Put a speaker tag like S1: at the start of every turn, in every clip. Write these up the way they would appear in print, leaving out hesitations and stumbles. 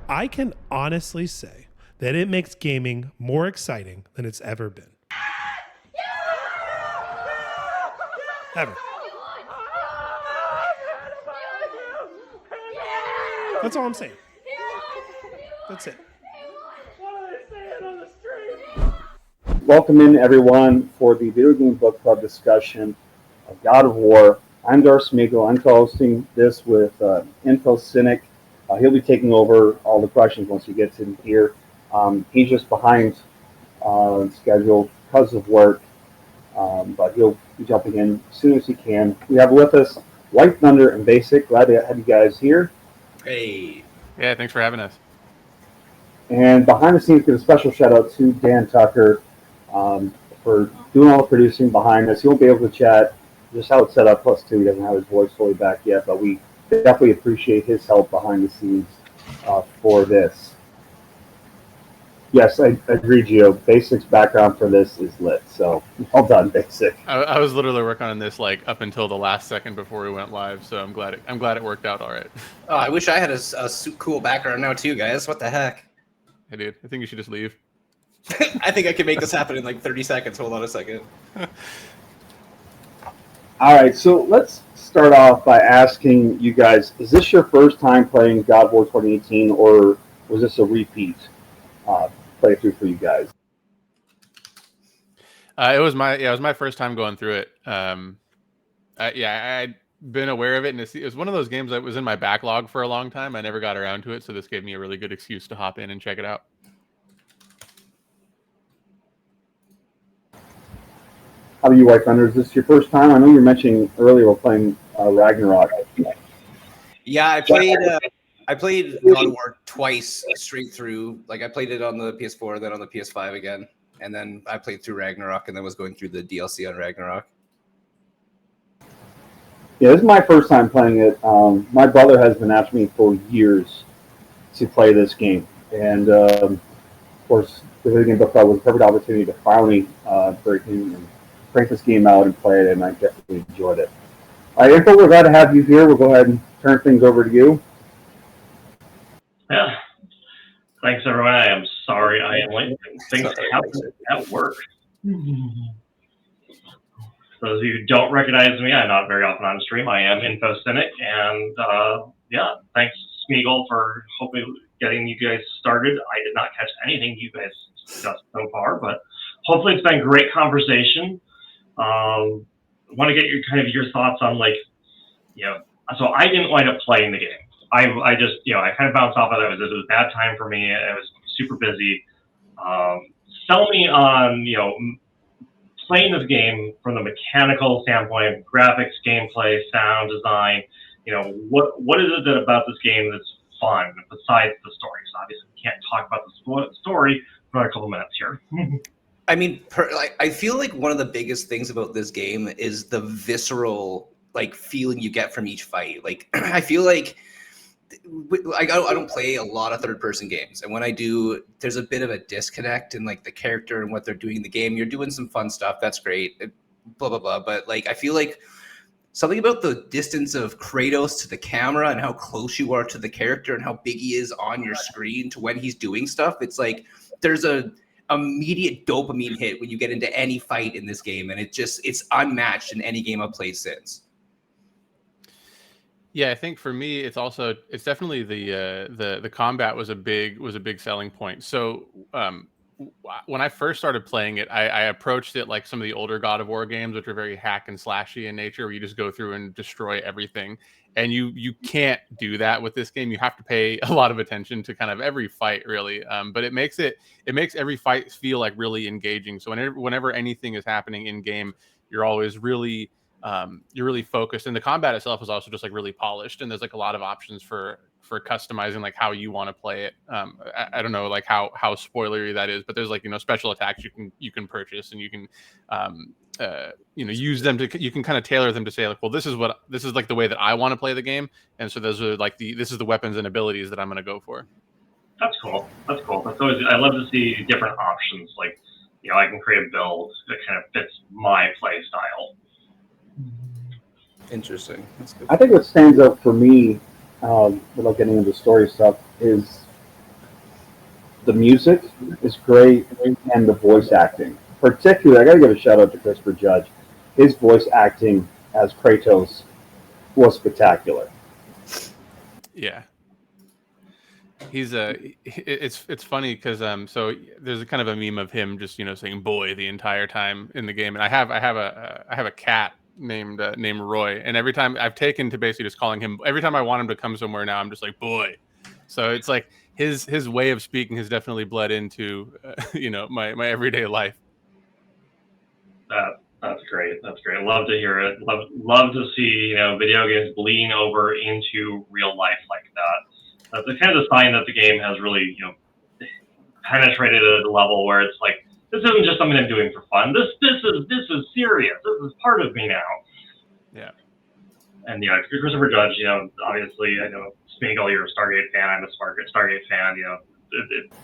S1: I can honestly say that it makes gaming more exciting than it's ever been. Ever. That's all I'm saying. That's it.
S2: Welcome in, everyone, for the Video Game Book Club discussion of God of War. I'm Darth Smeagol. I'm co-hosting this with Info Cynic. He'll be taking over all the questions once he gets in here. He's just behind schedule because of work, but he'll be jumping in as soon as he can. We have with us White Thunder and Basic. Glad to have you guys here.
S3: Hey.
S4: Yeah, thanks for having us.
S2: And behind the scenes, give a special shout out to Dan Tucker for doing all the producing behind this. He won't be able to chat just how it's set up, plus two, he doesn't have his voice fully back yet, but we definitely appreciate his help behind the scenes for this. Yes, I agree, Gio. Basic's background for this is lit, so well done, Basic.
S4: I was literally working on this like up until the last second before we went live, so I'm glad it worked out all right.
S3: Oh, I wish I had a cool background now too, guys. What the heck?
S4: Hey, dude, I think you should just leave.
S3: I think I can make this happen in like 30 seconds. Hold on a second.
S2: All right, so let's start off by asking you guys, is this your first time playing God of War 2018, or was this a repeat playthrough for you guys?
S4: It was my first time going through it. I'd been aware of it, and it was one of those games that was in my backlog for a long time. I never got around to it, so this gave me a really good excuse to hop in and check it out.
S2: How about you, White Thunder? Is this your first time? I know you were mentioning earlier we're playing Ragnarok.
S3: Yeah, I played God of War twice straight through. Like I played it on the PS4, then on the PS5 again, and then I played through Ragnarok, and then was going through the DLC on Ragnarok.
S2: Yeah, this is my first time playing it. My brother has been asking me for years to play this game, and of course, the Video Game Book Club was a perfect opportunity to finally break in and crank this game out and play it, and I definitely enjoyed it. All right, Info, we're glad to have you here. We'll go ahead and turn things over to you.
S5: Yeah. Thanks, everyone. I am sorry I am late. Things happen at work. For those of you who don't recognize me, I'm not very often on stream. I am Info Cynic, and thanks Smeagol for hopefully getting you guys started. I did not catch anything you guys discussed so far, but hopefully it's been a great conversation. I want to get your thoughts on so I didn't wind up playing the game. I just I kind of bounced off of it. It was a bad time for me. I was super busy. Sell me on playing this game from the mechanical standpoint, graphics, gameplay, sound design. What is it about this game that's fun besides the story? So obviously we can't talk about the story for a couple minutes here.
S3: I mean, I feel like one of the biggest things about this game is the visceral feeling you get from each fight. Like I feel like I don't play a lot of third-person games, and when I do, there's a bit of a disconnect in the character and what they're doing in the game. You're doing some fun stuff, that's great, blah blah blah. But I feel like something about the distance of Kratos to the camera and how close you are to the character and how big he is on your screen to when he's doing stuff. It's like there's a immediate dopamine hit when you get into any fight in this game, and it's unmatched in any game I've played since.
S4: Yeah, I think for me, it's definitely the combat was a big selling point. So when I first started playing it, I approached it like some of the older God of War games, which are very hack and slashy in nature, where you just go through and destroy everything. And you can't do that with this game. You have to pay a lot of attention to kind of every fight, really. But it makes every fight feel like really engaging. So whenever anything is happening in game, you're always really focused, and the combat itself is also just really polished, and there's a lot of options for customizing how you want to play it. I don't know how spoilery that is, but there's special attacks you can purchase, and you can use them to, you can kind of tailor them to say well, this is the way that I want to play the game, and so those are this is the weapons and abilities that I'm going to go for.
S5: That's cool. That's always, I love to see different options. I can create a build that kind of fits my play style.
S3: Interesting. That's good.
S2: I think what stands out for me, without getting into story stuff, is The music is great, and the voice acting. Particularly, I got to give a shout out to Christopher Judge. His voice acting as Kratos was spectacular.
S4: Yeah. He's it's funny because so there's a kind of a meme of him just saying boy the entire time in the game, and I have a cat named Roy, and every time I've taken to basically just calling him, every time I want him to come somewhere now I'm just like boy. So it's like his way of speaking has definitely bled into my everyday life.
S5: That's great. That's great. Love to hear it. Love to see video games bleeding over into real life like that. That's the kind of sign that the game has really penetrated at a level where it's like, this isn't just something I'm doing for fun. This is serious. This is part of me now.
S4: Yeah.
S5: And Christopher Judge, obviously I know Smeagol, you're a Stargate fan. I'm a Stargate fan.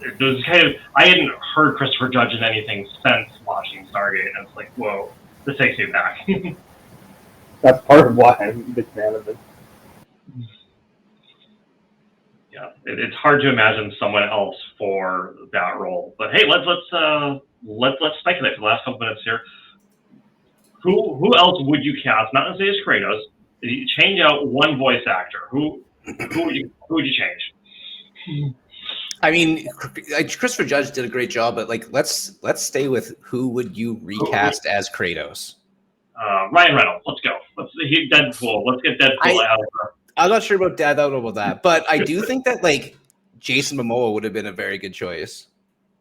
S5: It was kind of, I hadn't heard Christopher Judge in anything since watching Stargate, and it's like, whoa, this takes me back.
S2: That's part of why I'm a big fan of it.
S5: Yeah, it's hard to imagine someone else for that role. But hey, let's speculate for the last couple minutes here. Who else would you cast? Not necessarily as Kratos. You change out one voice actor. Who would you change?
S3: I mean, Christopher Judge did a great job, but let's stay with who would you recast as Kratos?
S5: Ryan Reynolds. Let's go. Deadpool. Let's get Deadpool out of there.
S3: I'm not sure about that. I don't know about that, but I do think that Jason Momoa would have been a very good choice.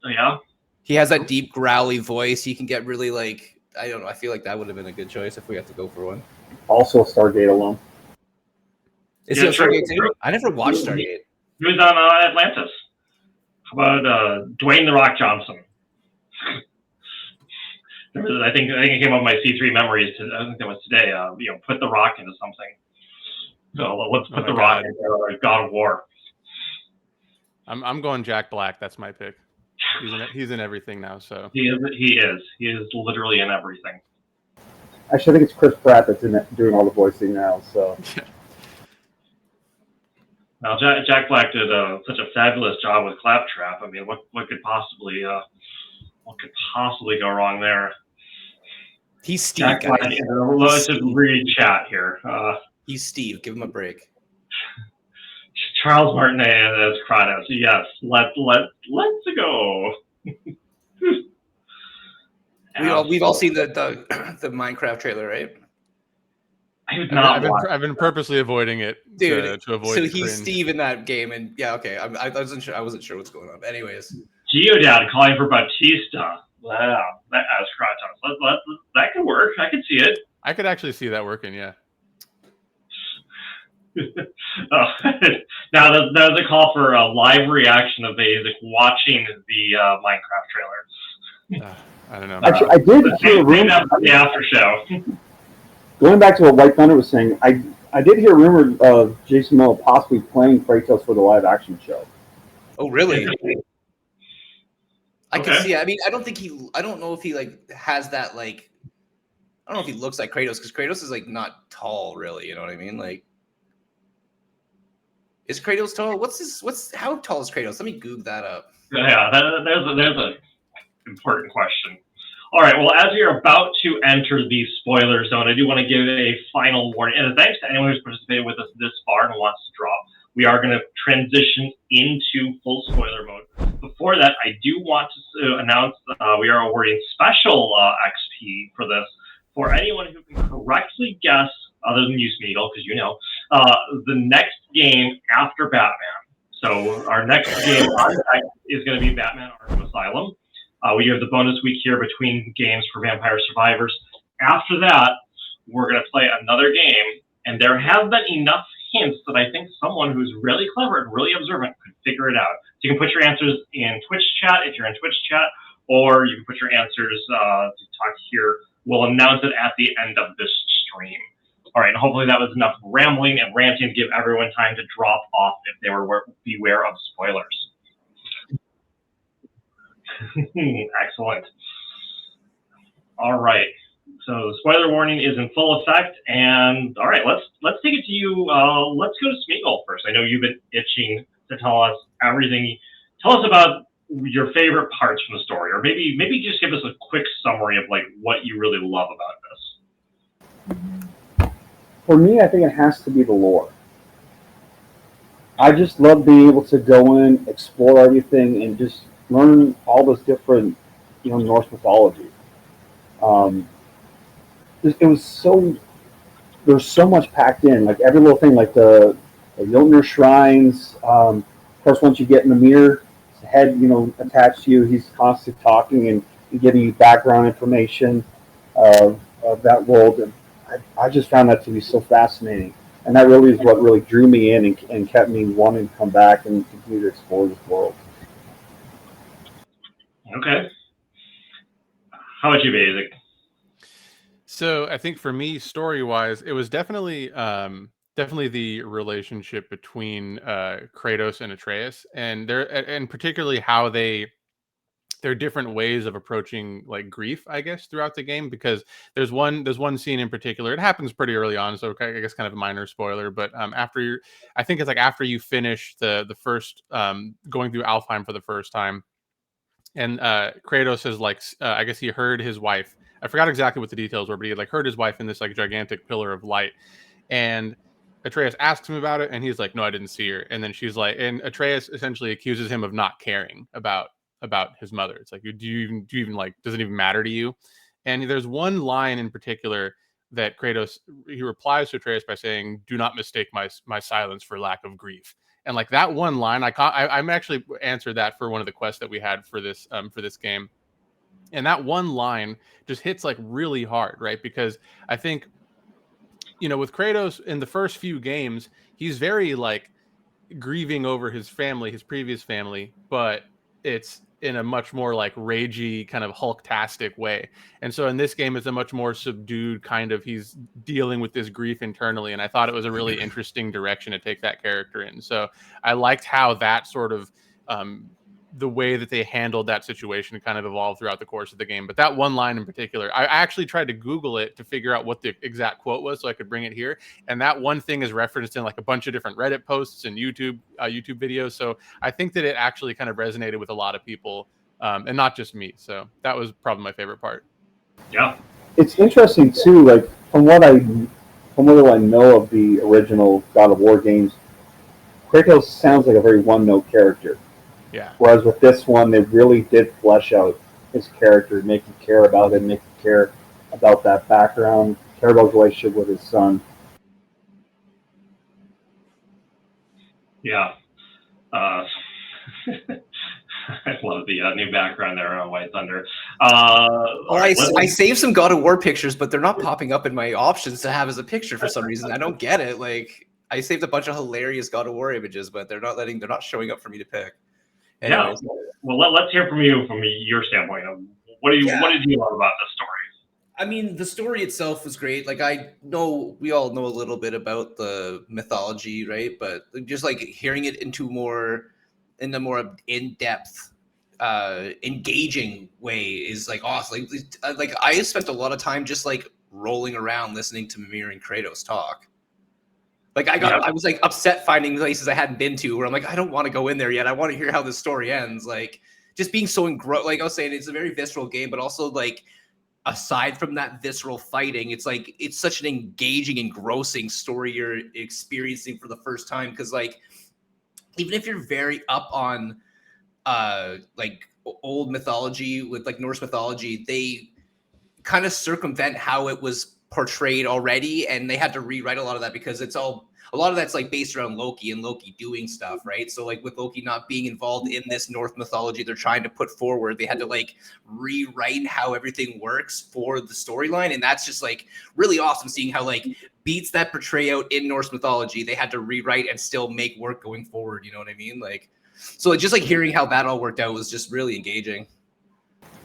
S5: Yeah,
S3: he has that deep growly voice. He can get really I don't know. I feel like that would have been a good choice if we have to go for one.
S2: Also, a Stargate alum.
S3: Is he on Stargate too? I never watched Stargate.
S5: He was on Atlantis. How about Dwayne "The Rock" Johnson? I think it came up with my C3 memories. I think that was today. Put The Rock into something. So let's put The Rock into God of War.
S4: I'm going Jack Black. That's my pick. He's in everything now. So
S5: he is literally in everything.
S2: Actually, I think it's Chris Pratt that's doing all the voicing now. So.
S5: Now, Jack Black did such a fabulous job with Claptrap. I mean, what could possibly go wrong there?
S3: He's Steve.
S5: Jack Black, let's just read chat here.
S3: He's Steve. Give him a break.
S5: Charles Martinet as Kratos. Yes, let's go.
S3: We've all seen the Minecraft trailer, right?
S5: I've
S4: been purposely avoiding it, dude. To avoid.
S3: So he's Steve in that game, and yeah, okay. I wasn't sure what's going on. Anyways,
S5: Geodad calling for Batista. Wow, that as Kratos. That could work. I could see it.
S4: I could actually see that working. Yeah.
S5: Now that was a call for a live reaction of Isaac watching the Minecraft trailer.
S4: I don't know.
S2: Actually, I did hear rumors.
S5: The after show.
S2: Going back to what White Thunder was saying, I did hear rumors of Jason Momoa possibly playing Kratos for the live action show.
S3: Oh, really? I can see it. I mean, I don't know if he has that I don't know if he looks like Kratos, because Kratos is not tall, really. You know what I mean? Is Kratos tall? How tall is Kratos? Let me Google that up.
S5: Yeah, there's a important question. All right, well, as you're about to enter the spoiler zone, I do want to give a final warning. And thanks to anyone who's participated with us this far and wants to drop. We are going to transition into full spoiler mode. Before that, I do want to announce we are awarding special XP for this for anyone who can correctly guess, other than you, Smeagol, because the next game after Batman. So our next game on deck is going to be Batman Arkham Asylum. We have the bonus week here between games for Vampire Survivors. After that, we're going to play another game, and there have been enough hints that I think someone who's really clever and really observant could figure it out. So you can put your answers in Twitch chat if you're in Twitch chat, or you can put your answers to talk here. We'll announce it at the end of this stream. All right, and hopefully that was enough rambling and ranting to give everyone time to drop off if they were beware of spoilers. Excellent. All right. So the spoiler warning is in full effect, and all right, let's take it to you. Let's go to Smeagol first. I know you've been itching to tell us everything. Tell us about your favorite parts from the story, or maybe just give us a quick summary of like what you really love about this.
S2: For me, I think it has to be the lore. I just love being able to go in, explore everything, and just learn all those different, Norse mythology. Um, it was so there's so much packed in, like every little thing, like the Jotnar shrines. Of course, once you get in the mirror, his head, attached to you, he's constantly talking and giving you background information of that world. And I just found that to be so fascinating. And that really is what really drew me in and kept me wanting to come back and continue to explore this world.
S5: Okay. How about you, Basic?
S4: So I think for me, story-wise, it was definitely the relationship between Kratos and Atreus, and particularly how their different ways of approaching like grief, I guess, throughout the game. Because there's one scene in particular. It happens pretty early on, so I guess kind of a minor spoiler. But I think it's like after you finish the first going through Alfheim for the first time, and Kratos is like, I guess he heard his wife. I forgot exactly what the details were, but he had like heard his wife in this like gigantic pillar of light, and Atreus asks him about it, and he's like, "No, I didn't see her." And then she's like, and Atreus essentially accuses him of not caring about his mother. It's like, do you even like, does it even matter to you? And there's one line in particular that Kratos, he replies to Atreus by saying, "Do not mistake my silence for lack of grief." And like that one line, I'm actually answered that for one of the quests that we had for this game. And that one line just hits like really hard, right? Because I think, with Kratos in the first few games, he's very like grieving over his family, his previous family, but it's in a much more like ragey kind of Hulk-tastic way. And so in this game, it's a much more subdued kind of, he's dealing with this grief internally. And I thought it was a really interesting direction to take that character in. So I liked how that sort of, the way that they handled that situation kind of evolved throughout the course of the game. But that one line in particular, I actually tried to Google it to figure out what the exact quote was so I could bring it here. And that one thing is referenced in like a bunch of different Reddit posts and YouTube videos. So I think that it actually kind of resonated with a lot of people, and not just me. So that was probably my favorite part.
S5: Yeah.
S2: It's interesting too, like from what I know of the original God of War games, Kratos sounds like a very one-note character.
S4: Yeah.
S2: Whereas with this one, they really did flesh out his character, make you care about him, make you care about that background, care about his relationship with his son.
S5: Yeah. I love the new background there on White Thunder.
S3: I saved some God of War pictures, but they're not popping up in my options to have as a picture for some reason. I don't get it. Like, I saved a bunch of hilarious God of War images, but they're not showing up for me to pick. Anyways.
S5: Yeah. Well, let's hear from you from your standpoint. What did you love about this story?
S3: I mean, the story itself was great. Like, I know we all know a little bit about the mythology, right? But just like hearing it in a more in-depth, engaging way is like awesome. Like I spent a lot of time just like rolling around listening to Mimir and Kratos talk. Like I was like upset finding places I hadn't been to where I'm like, I don't want to go in there yet. I want to hear how this story ends. Like just being so like I was saying, it's a very visceral game, but also like aside from that visceral fighting, it's like it's such an engaging, engrossing story you're experiencing for the first time. Because like even if you're very up on like old mythology with like Norse mythology, they kind of circumvent how it was portrayed already, and they had to rewrite a lot of that because a lot of that's like based around Loki and Loki doing stuff, right? So like with Loki not being involved in this Norse mythology they're trying to put forward, they had to like rewrite how everything works for the storyline, and that's just like really awesome seeing how like beats that portray out in Norse mythology they had to rewrite and still make work going forward, you know what I mean? Like, so just like hearing how that all worked out was just really engaging.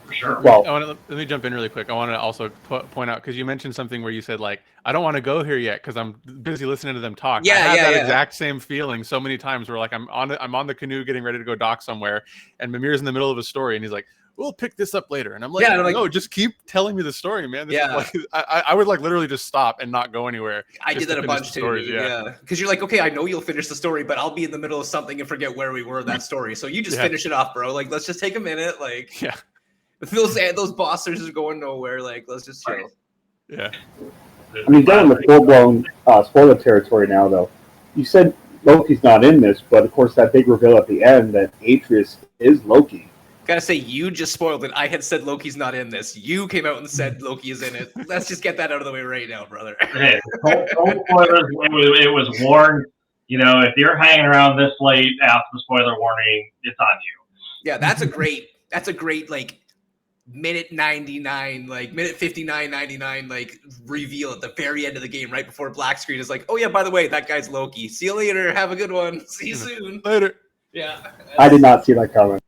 S5: For sure.
S2: Well,
S4: let me jump in really quick. I want to also point out, because you mentioned something where you said like, I don't want to go here yet because I'm busy listening to them talk. I had that exact same feeling so many times where like I'm on the canoe getting ready to go dock somewhere, and Mimir's in the middle of a story, and he's like, we'll pick this up later. And I'm like,
S3: Yeah, and I'm like-
S4: no, just keep telling me the story, man. This
S3: Yeah.
S4: is like, I would like literally just stop and not go anywhere.
S3: I
S4: just
S3: did that
S4: to
S3: a
S4: finish
S3: bunch
S4: the
S3: too.
S4: stories,
S3: Dude. Yeah, because you're like, okay, I know you'll finish the story, but I'll be in the middle of something and forget where we were in that story. So you just
S4: Yeah.
S3: finish it off, bro. Like, let's just take a minute. Like,
S4: Yeah.
S3: if those bosses are going nowhere, like, let's just chill.
S4: Yeah.
S2: I mean, down in the full-blown spoiler territory now, though. You said Loki's not in this, but of course that big reveal at the end that Atreus is Loki.
S3: Gotta say, you just spoiled it. I had said Loki's not in this. You came out and said Loki is in it. Let's just get that out of the way right now, brother.
S5: Hey, don't spoilers. It was warned. You know, if you're hanging around this late after the spoiler warning, it's on you.
S3: Yeah, that's a great like minute 99, like minute 59.99, like reveal at the very end of the game, right before black screen is like, oh yeah, by the way, that guy's Loki. See you later. Have a good one. See you soon.
S4: Later.
S3: Yeah.
S2: I did not see that coming.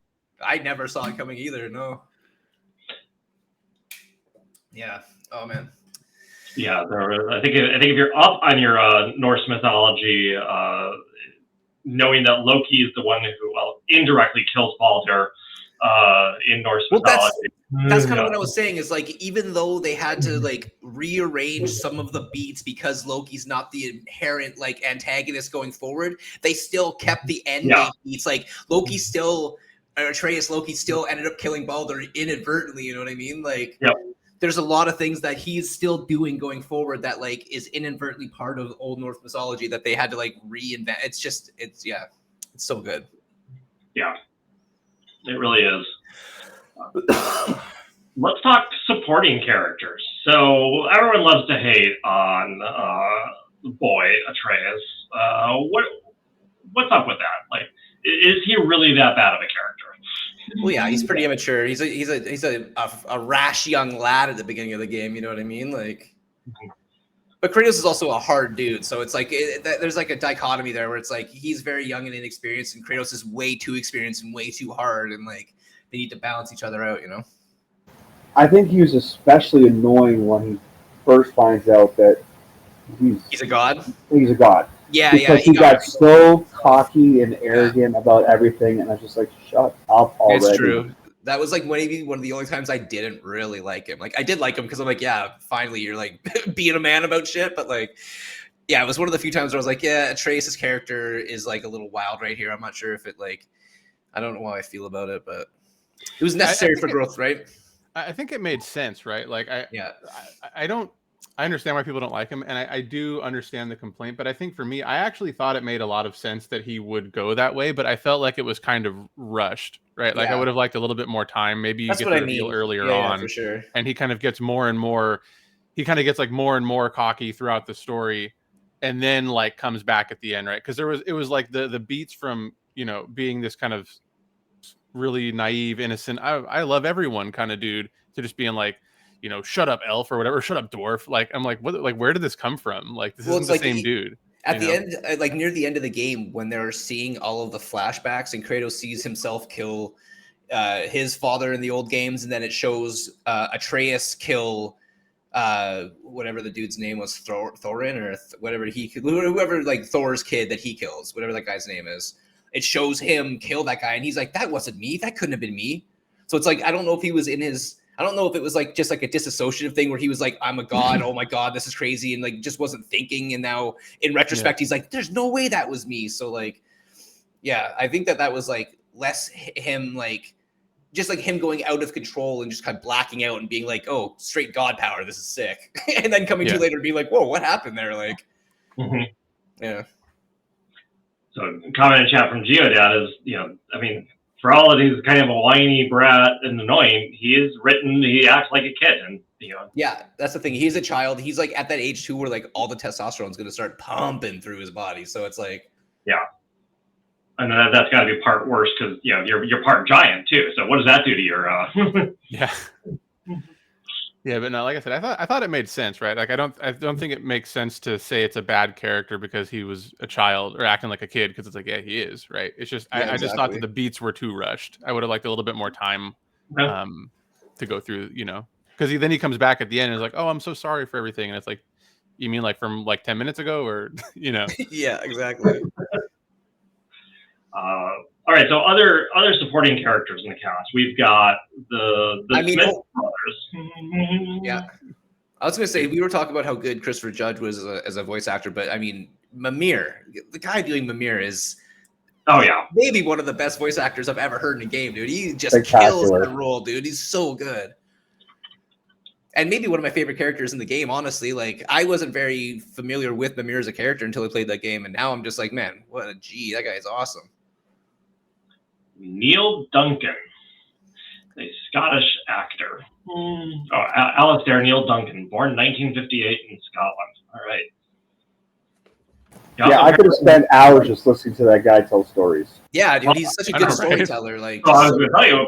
S3: I never saw it coming either. No. Yeah. Oh man.
S5: Yeah, I think if you're up on your Norse mythology, knowing that Loki is the one who indirectly kills Baldur in Norse mythology.
S3: That's kind of what I was saying is like, even though they had to like rearrange some of the beats because Loki's not the inherent like antagonist going forward, they still kept the end game beats. Like Loki still, Atreus Loki still ended up killing Baldur inadvertently. You know what I mean? Like, there's a lot of things that he's still doing going forward that like is inadvertently part of Old Norse mythology that they had to like reinvent. It's so good.
S5: Yeah, it really is. Let's talk supporting characters. So everyone loves to hate on the boy Atreus. What's up with that? Like, is he really that bad of a character?
S3: Well, yeah, he's pretty immature. He's a rash young lad at the beginning of the game. You know what I mean? Like, but Kratos is also a hard dude. So it's like there's like a dichotomy there where it's like he's very young and inexperienced, and Kratos is way too experienced and way too hard, and like they need to balance each other out. You know?
S2: I think he was especially annoying when he first finds out that
S3: he's a god.
S2: He's a god.
S3: Yeah,
S2: because he got so cocky and arrogant about everything, and I was just like, shut up already.
S3: It's true. That was like maybe one of the only times I didn't really like him. Like I did like him because I'm like, yeah, finally you're like being a man about shit. But like, yeah, it was one of the few times where I was like, yeah, Atreus' character is like a little wild right here. I'm not sure if it like, I don't know how I feel about it, but it was necessary for growth, right?
S4: I think it made sense, right? Like I understand why people don't like him, and I do understand the complaint, but I think for me, I actually thought it made a lot of sense that he would go that way, but I felt like it was kind of rushed, right? Like I would have liked a little bit more time. Maybe you get the reveal earlier on,
S3: for sure.
S4: And he kind of gets more and more, like more cocky throughout the story, and then like comes back at the end, right? Because it was like the beats from, you know, being this kind of really naive, innocent, I love everyone kind of dude, to just being like, you know, shut up elf or whatever, shut up dwarf. Like, I'm like, what? Like, where did this come from? Like, this isn't the same dude.
S3: At the end, like near the end of the game, when they're seeing all of the flashbacks and Kratos sees himself kill his father in the old games, and then it shows Atreus kill whatever the dude's name was, Thorin or whoever like Thor's kid that he kills, whatever that guy's name is. It shows him kill that guy, and he's like, that wasn't me. That couldn't have been me. So it's like, I don't know if he was in his. I don't know if it was like just like a disassociative thing where he was like, I'm a god. Oh my God, this is crazy. And like, just wasn't thinking. And now in retrospect, he's like, there's no way that was me. So like, yeah, I think that was like less him, like just like him going out of control and just kind of blacking out and being like, oh, straight god power. This is sick. And then coming to later and being like, whoa, what happened there? Like, yeah.
S5: So comment in chat from Geodad is, you know, I mean, for all that he's kind of a whiny brat and annoying, he acts like a kid, and you know.
S3: Yeah, that's the thing. He's a child. He's like at that age too, where like all the testosterone is going to start pumping through his body. So it's like,
S5: yeah, and that's got to be part worse because you know you're part giant too. So what does that do to your?
S4: Yeah. Yeah, but no, like I said, I thought it made sense, right? Like I don't think it makes sense to say it's a bad character because he was a child or acting like a kid, because it's like, yeah, he is, right? It's just I just thought that the beats were too rushed. I would have liked a little bit more time to go through, you know, because then he comes back at the end and is like, oh, I'm so sorry for everything, and it's like, you mean like from like 10 minutes ago, or you know?
S3: Yeah, exactly.
S5: All right. So other supporting characters in the cast. We've got the Smith brothers.
S3: Yeah. I was gonna say we were talking about how good Christopher Judge was as a voice actor, but I mean Mimir, the guy doing Mimir is maybe one of the best voice actors I've ever heard in a game, dude. He just kills the role, dude. He's so good. And maybe one of my favorite characters in the game, honestly. Like, I wasn't very familiar with Mimir as a character until I played that game, and now I'm just like, man, what a G. That guy is awesome.
S5: Neil Duncan, a Scottish actor. Alistair Neil Duncan, born 1958 in Scotland. All right.
S2: Yeah, I could have spent hours just listening to that guy tell stories.
S3: Yeah, dude, he's such a good storyteller. Like,
S5: so I was going to tell you,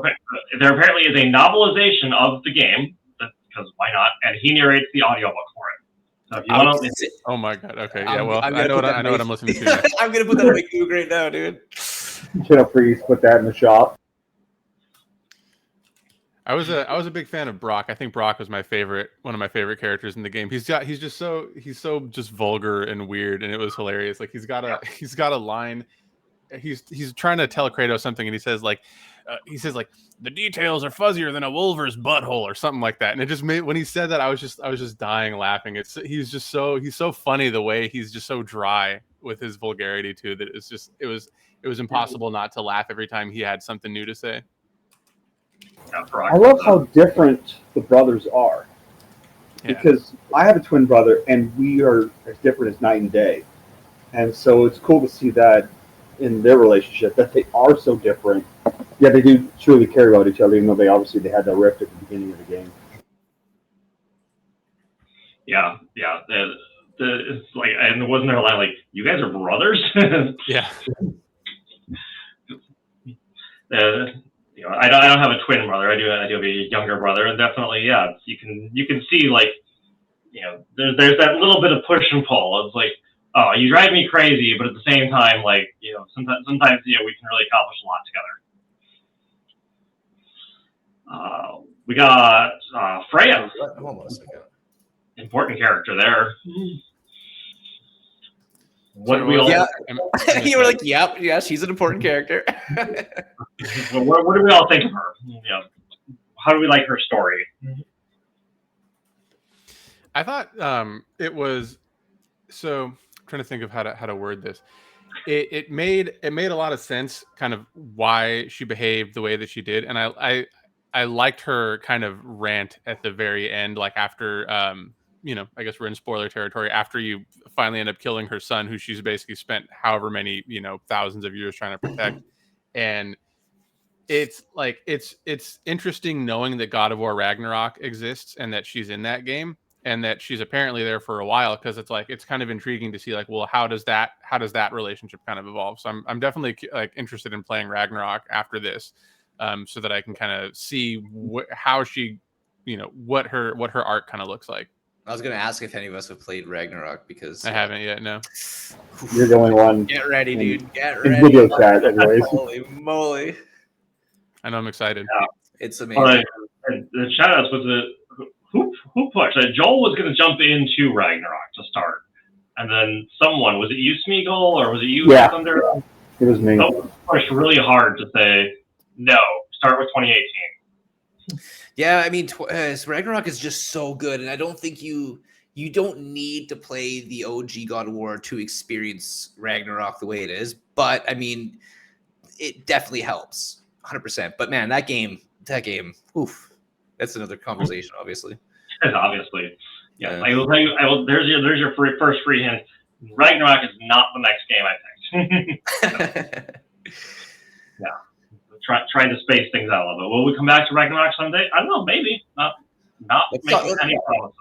S5: there apparently is a novelization of the game, because why not? And he narrates the audiobook for it. So if you want to,
S4: oh my god, okay, yeah, well, I know what I'm listening to.
S3: I'm gonna put that on my Google right now, dude.
S2: Please put that in the shop.
S4: I was a big fan of Brock. I think Brock was one of my favorite characters in the game. He's just so just vulgar and weird, and it was hilarious. Like he's got a line. He's trying to tell Kratos something, and he says the details are fuzzier than a wolver's butthole or something like that. And it just made, when he said that, I was just dying laughing. He's so funny the way he's just so dry with his vulgarity too, that it was impossible not to laugh every time he had something new to say.
S2: I love how different the brothers are, because I have a twin brother and we are as different as night and day. And so it's cool to see that in their relationship, that they are so different. Yeah, they do truly care about each other, even though they had that rift at the beginning of the game.
S5: Yeah. It's like, and wasn't there a line like, "You guys are brothers"?
S4: Yeah.
S5: I don't have a twin brother. I do have a younger brother, and definitely, yeah, you can see, like, there's that little bit of push and pull. It's like, oh, you drive me crazy, but at the same time, like, sometimes we can really accomplish a lot together. We got Freya.
S3: Hold on a second.
S5: Important character there.
S3: What we all? Yeah. You were like, "Yep, yeah, she's an important character."
S5: Well, what do we all think of her? How do we like her story?
S4: I thought it was so. I'm trying to think of how to word this. It made a lot of sense, kind of why she behaved the way that she did, and I liked her kind of rant at the very end, like after I guess we're in spoiler territory, after you finally end up killing her son, who she's basically spent however many, thousands of years trying to protect. And it's like, it's interesting knowing that God of War Ragnarok exists and that she's in that game and that she's apparently there for a while. Cause it's kind of intriguing to see, like, well, how does that relationship kind of evolve? So I'm definitely like interested in playing Ragnarok after this, so that I can kind of see how she, what her arc kind of looks like.
S3: I was going to ask if any of us have played Ragnarok, because
S4: I haven't yet. No.
S2: You're the only one.
S3: Get ready, dude. Get ready.
S2: Video chat, anyways.
S3: Holy moly!
S4: I know, I'm excited.
S5: Yeah.
S3: It's amazing.
S5: And the shout outs was who pushed? Joel was going to jump into Ragnarok to start, and then was it you, Smeagol, or was it you?
S2: Yeah,
S5: Thunder?
S2: it was me.
S5: Someone pushed really hard to say no. Start with 2018.
S3: Yeah, I mean, Ragnarok is just so good, and I don't think you don't need to play the OG God of War to experience Ragnarok the way it is. But I mean, it definitely helps, 100%. But man, that game, oof, that's another conversation, obviously.
S5: Obviously, yeah. I will tell you. There's your first free hint. Ragnarok is not the next game I picked. Yeah. Trying to space things out a little bit. Will we come back to Ragnarok someday? I don't know. Maybe. Not making any promises.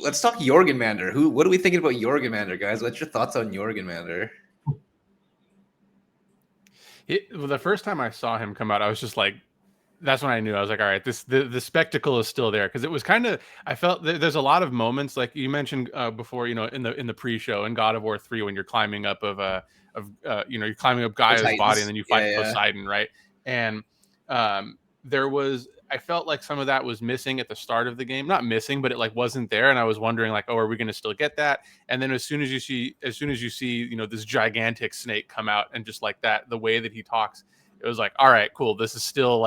S3: Let's talk Jorgenmander. What are we thinking about Jorgenmander, guys? What's your thoughts on Jorgenmander?
S4: The first time I saw him come out, I was just like, that's when I knew. I was like, all right, the spectacle is still there, because it was kind of, I felt there's a lot of moments like you mentioned before, in the pre-show in God of War 3 when you're climbing up you're climbing up Gaia's body and then you fight Poseidon, right? And I felt like some of that was missing at the start of the game. Not missing, but it like wasn't there. And I was wondering like, oh, are we going to still get that? And then as soon as you see, this gigantic snake come out and just like that, the way that he talks, it was like, all right, cool. This is still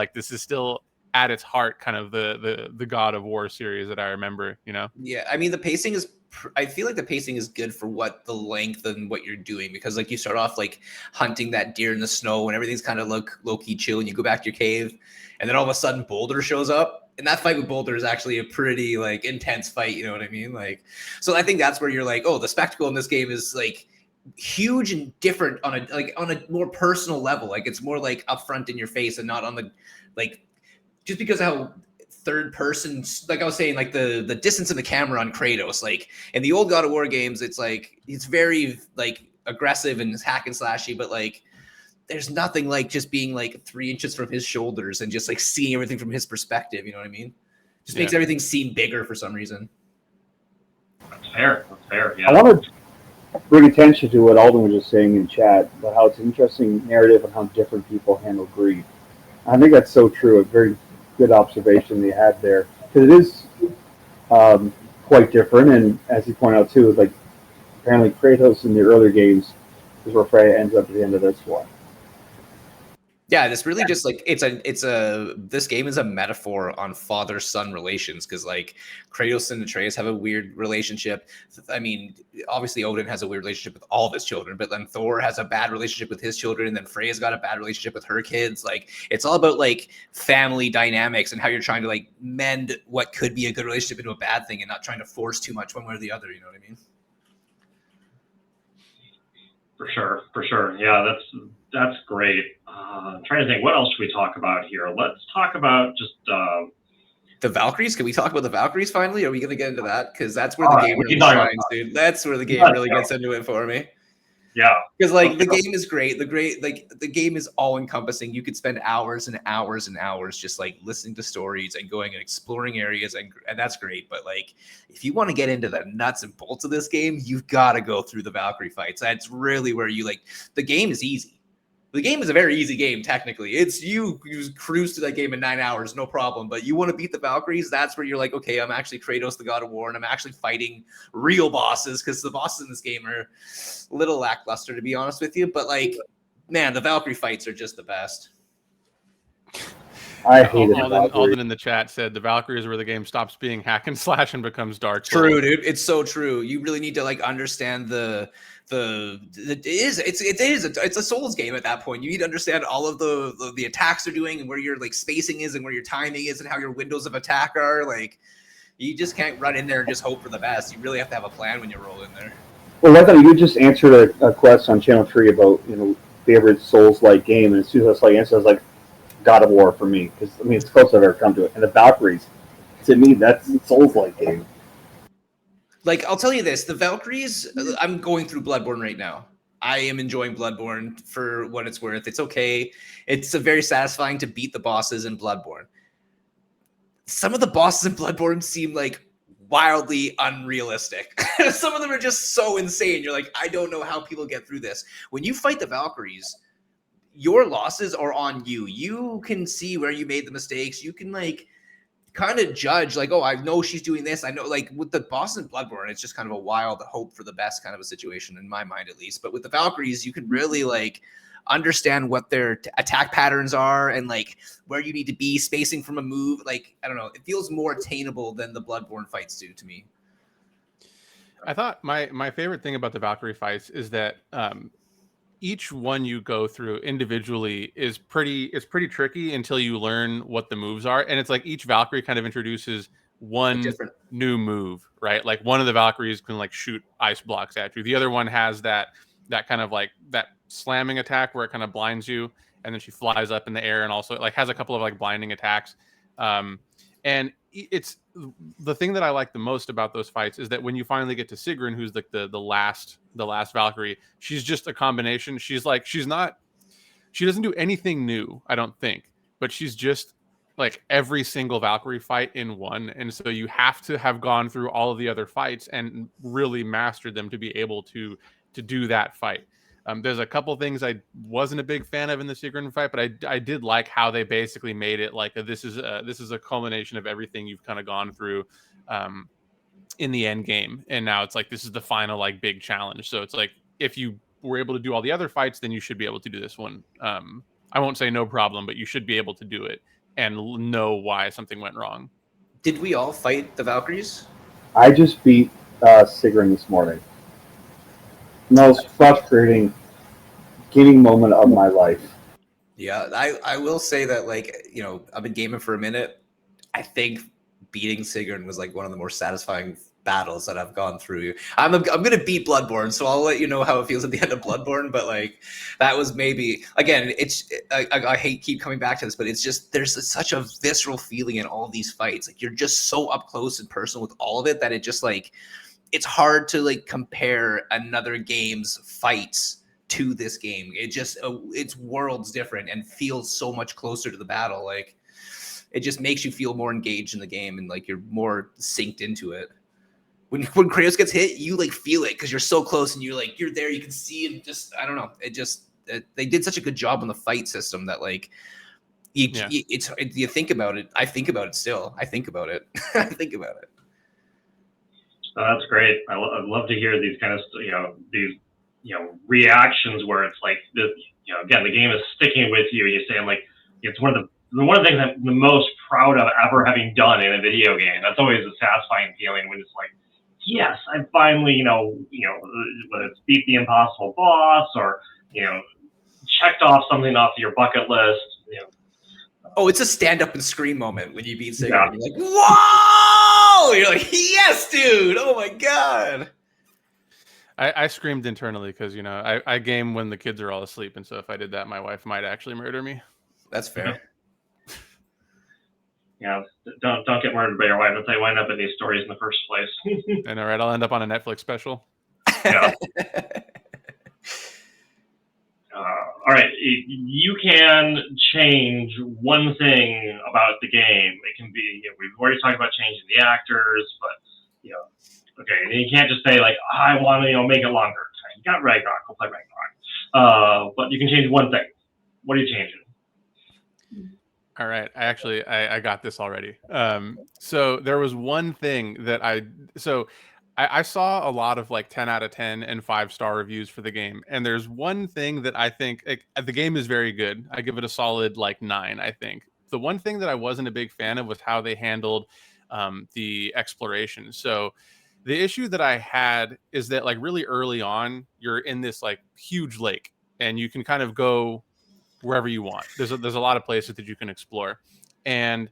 S4: at its heart kind of the God of War series that I remember, you know?
S3: Yeah, I mean the pacing is. I feel like the pacing is good for what the length and what you're doing, because like you start off like hunting that deer in the snow and everything's kind of low key chill, and you go back to your cave, and then all of a sudden Boulder shows up, and that fight with Boulder is actually a pretty like intense fight. You know what I mean? Like, so I think that's where you're like, oh, the spectacle in this game is like huge and different on a more personal level. Like it's more like upfront in your face and not on the like just because of how third person, like I was saying, like the distance in the camera on Kratos, like in the old God of War games, it's like it's very like aggressive and hack and slashy, but like there's nothing like just being like 3 inches from his shoulders and just like seeing everything from his perspective. You know what I mean? Just makes everything seem bigger for some reason.
S5: That's fair. That's fair. Yeah.
S2: I want to bring attention to what Alden was just saying in chat about how it's an interesting narrative and how different people handle grief. I think that's so true. A very good observation they had there, because it is quite different. And as you point out too, like apparently Kratos in the earlier games is where Freya ends up at the end of this one.
S3: Yeah, it's really just like this game is a metaphor on father-son relations, because like Kratos and Atreus have a weird relationship. I mean, obviously Odin has a weird relationship with all of his children, but then Thor has a bad relationship with his children, and then Freya's got a bad relationship with her kids. Like it's all about like family dynamics and how you're trying to like mend what could be a good relationship into a bad thing, and not trying to force too much one way or the other. You know what I mean?
S5: For sure. Yeah, that's great. I'm trying to think, what else should we talk about here? Let's talk about just
S3: the Valkyries. Can we talk about the Valkyries finally? Are we going to get into that? Because that's where the game really shines, dude. That's where the game really gets into it for me.
S5: Yeah,
S3: because like the game is great. The game is all encompassing. You could spend hours and hours and hours just like listening to stories and going and exploring areas, and that's great. But like, if you want to get into the nuts and bolts of this game, you've got to go through the Valkyrie fights. That's really where you like. The game is easy. The game is a very easy game, technically. It's you cruise through that game in 9 hours, no problem. But you want to beat the Valkyries, that's where you're like, okay, I'm actually Kratos, the God of War, and I'm actually fighting real bosses, because the bosses in this game are a little lackluster, to be honest with you. But, like, man, the Valkyrie fights are just the best.
S2: I hated it.
S4: Alden in the chat said the Valkyries are where the game stops being hack and slash and becomes Dark Souls.
S3: True, dude. It's so true. You really need to, like, understand it's a Souls game at that point. You need to understand all of the attacks they're doing and where your like spacing is and where your timing is and how your windows of attack are. Like, you just can't run in there and just hope for the best. You really have to have a plan when you roll in there.
S2: Well, I thought you just answered a question on Channel 3 about favorite Souls-like game, and as soon as I saw the answer, I was like, God of War for me, because I mean it's close I've ever come to it. And the Valkyries, to me, that's a Souls-like game.
S3: Like, I'll tell you this, the Valkyries, I'm going through Bloodborne right now. I am enjoying Bloodborne for what it's worth. It's okay. It's very satisfying to beat the bosses in Bloodborne. Some of the bosses in Bloodborne seem like wildly unrealistic. Some of them are just so insane. You're like, I don't know how people get through this. When you fight the Valkyries, your losses are on you. You can see where you made the mistakes. You can like kind of judge like, oh, I know she's doing this. I know, like with the boss in Bloodborne, it's just kind of a wild hope for the best kind of a situation in my mind, at least. But with the Valkyries, you can really like understand what their attack patterns are and like where you need to be spacing from a move. Like, I don't know, it feels more attainable than the Bloodborne fights do to me.
S4: I thought my favorite thing about the Valkyrie fights is that each one you go through individually is pretty tricky until you learn what the moves are. And it's like each Valkyrie kind of introduces one new move, right? Like one of the Valkyries can like shoot ice blocks at you. The other one has that kind of like that slamming attack where it kind of blinds you, and then she flies up in the air and also like has a couple of like blinding attacks. And it's the thing that I like the most about those fights is that when you finally get to Sigrun, who's like the last Valkyrie, she's just a combination. She doesn't do anything new, I don't think, but she's just like every single Valkyrie fight in one. And so you have to have gone through all of the other fights and really mastered them to be able to do that fight. There's a couple things I wasn't a big fan of in the Sigrun fight, but I did like how they basically made it like this is a culmination of everything you've kind of gone through in the end game, and now it's like this is the final like big challenge. So it's like if you were able to do all the other fights, then you should be able to do this one I won't say no problem, but you should be able to do it and know why something went wrong.
S3: Did we all fight the Valkyries?
S2: I just beat Sigrun this morning. Most frustrating gaming moment of my life.
S3: Yeah, I will say that, like, you know, I've been gaming for a minute. I think beating Sigrun was like one of the more satisfying battles that I've gone through. I'm gonna beat Bloodborne, so I'll let you know how it feels at the end of Bloodborne. But like, that was maybe, again, it's I hate keep coming back to this, but it's just there's such a visceral feeling in all these fights. Like, you're just so up close and personal with all of it that it just like it's hard to like compare another game's fights to this game. It just it's worlds different and feels so much closer to the battle. Like, it just makes you feel more engaged in the game and like you're more synced into it. When Kratos gets hit, you like feel it because you're so close and you're there. You can see it. Just I don't know. They did such a good job on the fight system that like you think about it. I think about it still. I think about it. I think about it.
S5: Oh, that's great. I'd love to hear these kind of these reactions where it's like this. Again, the game is sticking with you. You say, I'm like, it's one of the things I'm the most proud of ever having done in a video game. That's always a satisfying feeling when it's like, yes, I finally, whether it's beat the impossible boss or, checked off something off your bucket list.
S3: Oh, it's a stand up and scream moment when you beat Sigrun. Yeah. You're like, whoa! You're like, yes, dude! Oh my god!
S4: I screamed internally because I game when the kids are all asleep, and so if I did that, my wife might actually murder me.
S3: That's fair.
S5: Yeah, don't get murdered by your wife. That's how you wind up in these stories in the first place.
S4: I know, right? I'll end up on a Netflix special.
S5: Yeah. All right, you can change one thing about the game. It can be, we've already talked about changing the actors, but okay, and you can't just say like, I want to make it longer. You got Ragnarok, we'll play Ragnarok. But you can change one thing. What are you changing?
S4: All right. I got this already. So there was one thing that I saw a lot of like 10 out of 10 and 5-star reviews for the game. And there's one thing that I think the game is very good. I give it a solid like 9, I think. The one thing that I wasn't a big fan of was how they handled the exploration. So the issue that I had is that like really early on, you're in this like huge lake and you can kind of go wherever you want. There's a lot of places that you can explore. And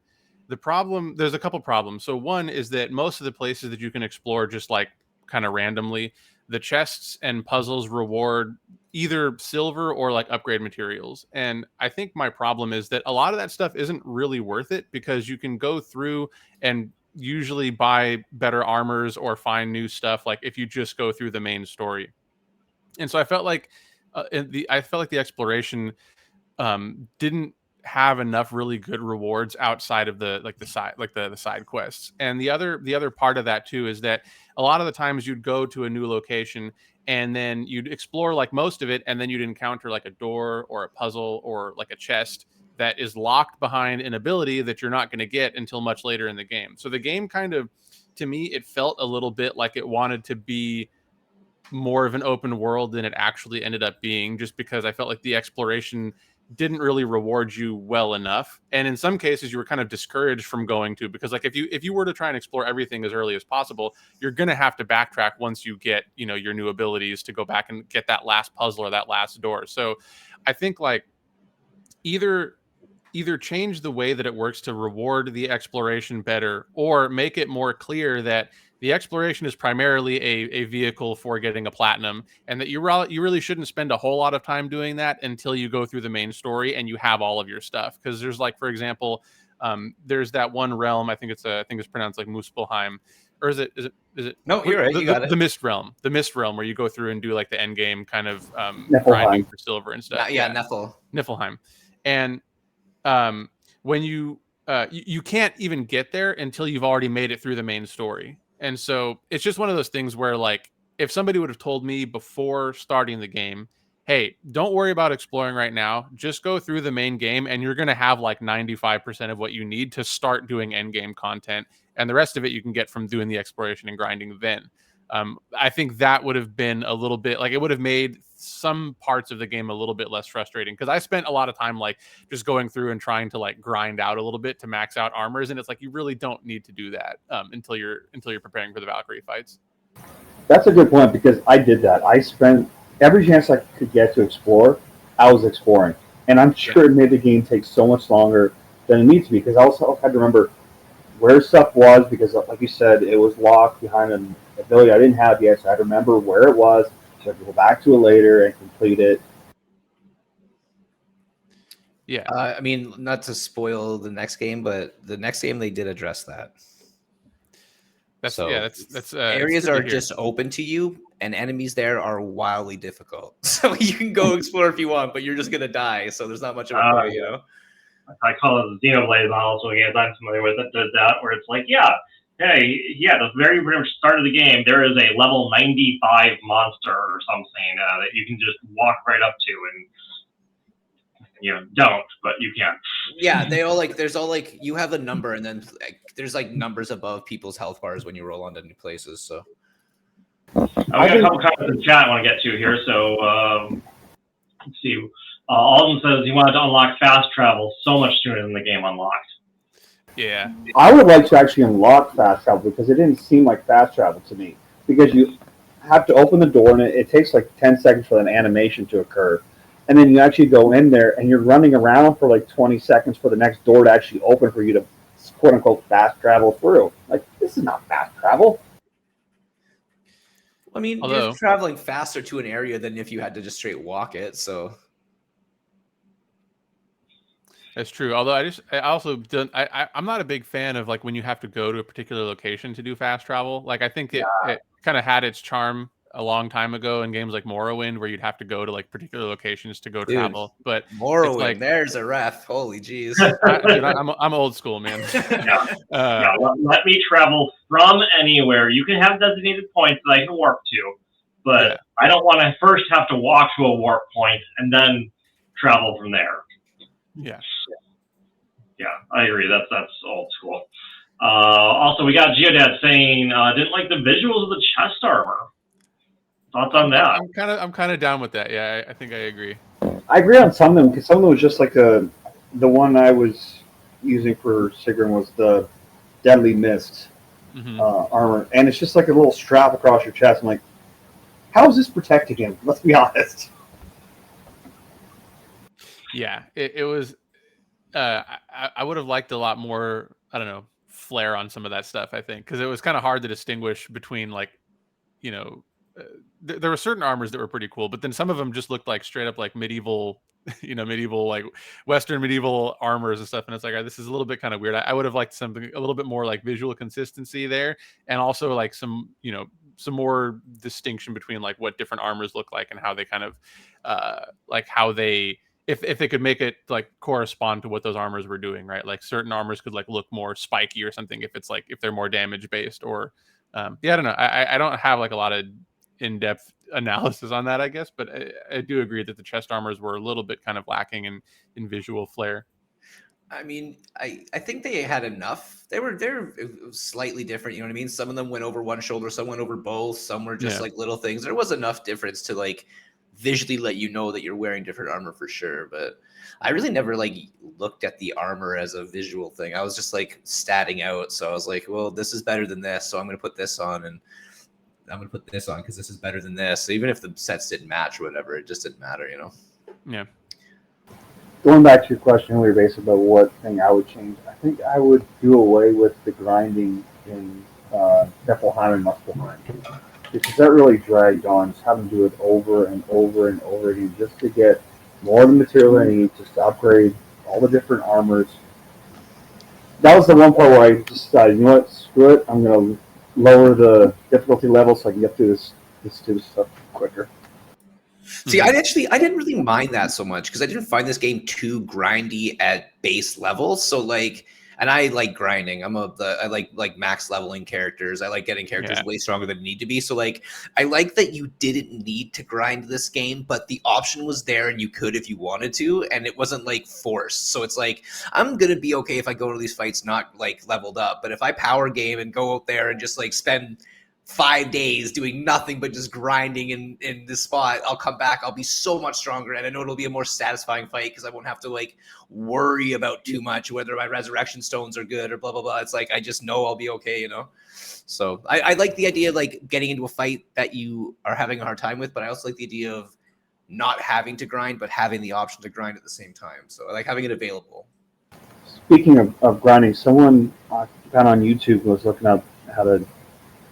S4: there's a couple problems. So one is that most of the places that you can explore just like kind of randomly, the chests and puzzles reward either silver or like upgrade materials. And I think my problem is that a lot of that stuff isn't really worth it because you can go through and usually buy better armors or find new stuff like if you just go through the main story. And so I felt like the exploration didn't have enough really good rewards outside of the side quests. And the other part of that too is that a lot of the times you'd go to a new location and then you'd explore like most of it, and then you'd encounter like a door or a puzzle or like a chest that is locked behind an ability that you're not going to get until much later in the game. So the game kind of, to me, it felt a little bit like it wanted to be more of an open world than it actually ended up being, just because I felt like the exploration didn't really reward you well enough. And in some cases you were kind of discouraged from going to, because like if you were to try and explore everything as early as possible, you're going to have to backtrack once you get, your new abilities to go back and get that last puzzle or that last door. So I think like either change the way that it works to reward the exploration better, or make it more clear that the exploration is primarily a vehicle for getting a platinum, and that you really shouldn't spend a whole lot of time doing that until you go through the main story and you have all of your stuff. Because there's like, for example, there's that one realm, I think it's pronounced like Muspelheim, or is it?
S3: No, you're right. You got it.
S4: The Mist realm where you go through and do like the end game kind of
S2: Niflheim.
S4: for silver and stuff.
S3: Yeah,
S4: Niflheim, and when you can't even get there until you've already made it through the main story. And so it's just one of those things where like, if somebody would have told me before starting the game, hey, don't worry about exploring right now, just go through the main game and you're going to have like 95% of what you need to start doing end game content, and the rest of it you can get from doing the exploration and grinding then. I think that would have been a little bit like, it would have made some parts of the game a little bit less frustrating, because I spent a lot of time like just going through and trying to like grind out a little bit to max out armors, and it's like you really don't need to do that until you're preparing for the Valkyrie fights.
S2: That's a good point, because I did that. I spent every chance I could get to explore, I was exploring. And I'm sure it made the game take so much longer than it needs to be, because I also had to remember where stuff was, because like you said, it was locked behind an ability I didn't have yet, so I had to remember where it was, so I could go back to it later and complete it.
S4: Yeah.
S3: I mean, not to spoil the next game, but the next game they did address that.
S4: That's
S3: areas are just open to you, and enemies there are wildly difficult. So you can go explore if you want, but you're just gonna die. So there's not much of a play, you know.
S5: I call it the Xenoblade model, so games I'm familiar with it does that, where it's like, the very start of the game, there is a level 95 monster or something that you can just walk right up to, and don't, but you can.
S3: Yeah, there's all like you have a number, and then like, there's like numbers above people's health bars when you roll onto new places. So
S5: I got a couple comments in the chat I want to get to here. So let's see. Alden says he wanted to unlock fast travel so much sooner than the game unlocked.
S4: Yeah.
S2: I would like to actually unlock fast travel, because it didn't seem like fast travel to me. Because you have to open the door, and it takes like 10 seconds for an animation to occur. And then you actually go in there, and you're running around for like 20 seconds for the next door to actually open for you to, quote unquote, fast travel through. Like, this is not fast travel.
S3: I mean, you're traveling faster to an area than if you had to just straight walk it. So
S4: that's true. Although I'm not a big fan of like when you have to go to a particular location to do fast travel. Like I think it kind of had its charm a long time ago in games like Morrowind, where you'd have to go to like particular locations to go travel. But
S3: Morrowind, like, there's a ref. Holy jeez.
S4: I'm old school, man.
S5: Let me travel from anywhere. You can have designated points that I can warp to, but I don't want to first have to walk to a warp point and then travel from there.
S4: Yeah,
S5: I agree. That's old school. Also, we got Geodad saying didn't like the visuals of the chest armor. Thoughts on that?
S4: I'm kind of down with that. Yeah, I think I agree.
S2: I agree on some of them, because some of them was just like the one I was using for Sigrun was the Deadly Mist armor, and it's just like a little strap across your chest. I'm like, how is this protecting him? Let's be honest.
S4: Yeah, it was. I would have liked a lot more. I don't know, flair on some of that stuff. I think because it was kind of hard to distinguish between like, there were certain armors that were pretty cool, but then some of them just looked like straight up like medieval, medieval like Western medieval armors and stuff. And it's like, this is a little bit kind of weird. I would have liked something a little bit more like visual consistency there, and also like some more distinction between like what different armors look like and how they kind of like how they. If they could make it like correspond to what those armors were doing, right? Like certain armors could like look more spiky or something if they're more damage based, or I don't know. I don't have like a lot of in-depth analysis on that, I guess, but I do agree that the chest armors were a little bit kind of lacking in visual flair.
S3: I mean, I think they had enough. They're slightly different, you know what I mean? Some of them went over one shoulder, some went over both, some were just like little things. There was enough difference to like visually let you know that you're wearing different armor for sure. But I really never like looked at the armor as a visual thing. I was just like statting out. So I was like, well, this is better than this, so I'm going to put this on, and I'm going to put this on because this is better than this. So even if the sets didn't match or whatever, it just didn't matter,
S4: Yeah.
S2: Going back to your question earlier, basically about what thing I would change, I think I would do away with the grinding in Niflheim and Muspelheim, because that really dragged on, just having to do it over and over and over again just to get more of the material I need, just to upgrade all the different armors. That was the one part where I just decided, you know what, screw it, I'm going to lower the difficulty level so I can get through this stupid stuff quicker.
S3: See, I didn't really mind that so much because I didn't find this game too grindy at base level. So like, and I like grinding. I like max leveling characters. I like getting characters way stronger than they need to be. So like, I like that you didn't need to grind this game, but the option was there and you could if you wanted to, and it wasn't like forced. So it's like, I'm gonna be okay if I go to these fights not like leveled up, but if I power game and go out there and just like spend 5 days doing nothing but just grinding in this spot, I'll come back, I'll be so much stronger, and I know it'll be a more satisfying fight because I won't have to like worry about too much whether my resurrection stones are good or blah blah blah. It's like I just know I'll be okay, you know. So I like the idea of like getting into a fight that you are having a hard time with, but I also like the idea of not having to grind but having the option to grind at the same time. So I like having it available.
S2: Speaking of grinding, someone found on YouTube was looking up how to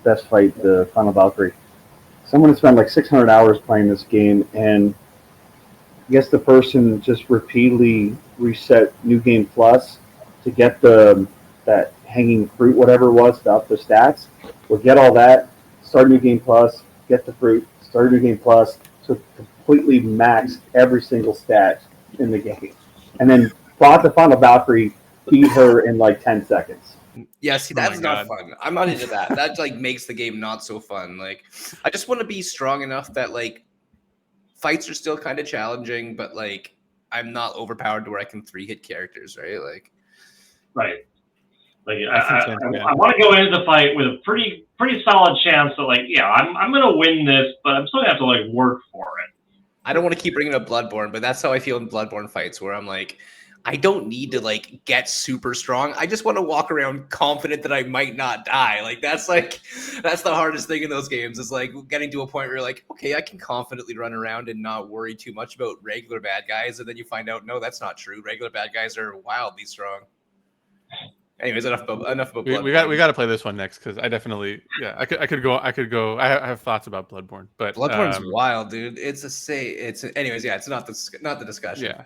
S2: best fight the Final Valkyrie. Someone had spent like 600 hours playing this game, and I guess the person just repeatedly reset New Game Plus to get that hanging fruit, whatever it was, to up the stats. Would get all that, start New Game Plus, get the fruit, start New Game Plus, so completely maxed every single stat in the game, and then fought the Final Valkyrie, beat her in like 10 seconds.
S3: Yeah, see, that's not fun. I'm not into that. That like makes the game not so fun. Like, I just want to be strong enough that like fights are still kind of challenging, but like I'm not overpowered to where I can 3-hit characters, right? Like,
S5: Right. Like I want to go into the fight with a pretty solid chance that like, yeah, I'm gonna win this, but I'm still gonna have to like work for it.
S3: I don't want to keep bringing up Bloodborne, but that's how I feel in Bloodborne fights, where I'm like, I don't need to like get super strong. I just want to walk around confident that I might not die. Like that's the hardest thing in those games, is like getting to a point where you're like, okay, I can confidently run around and not worry too much about regular bad guys, and then you find out, no, that's not true. Regular bad guys are wildly strong. Anyways, enough about Bloodborne.
S4: We got to play this one next, because I definitely I could go. I have thoughts about Bloodborne, but
S3: Bloodborne's wild, dude. Anyways, yeah, it's not the discussion.
S4: Yeah.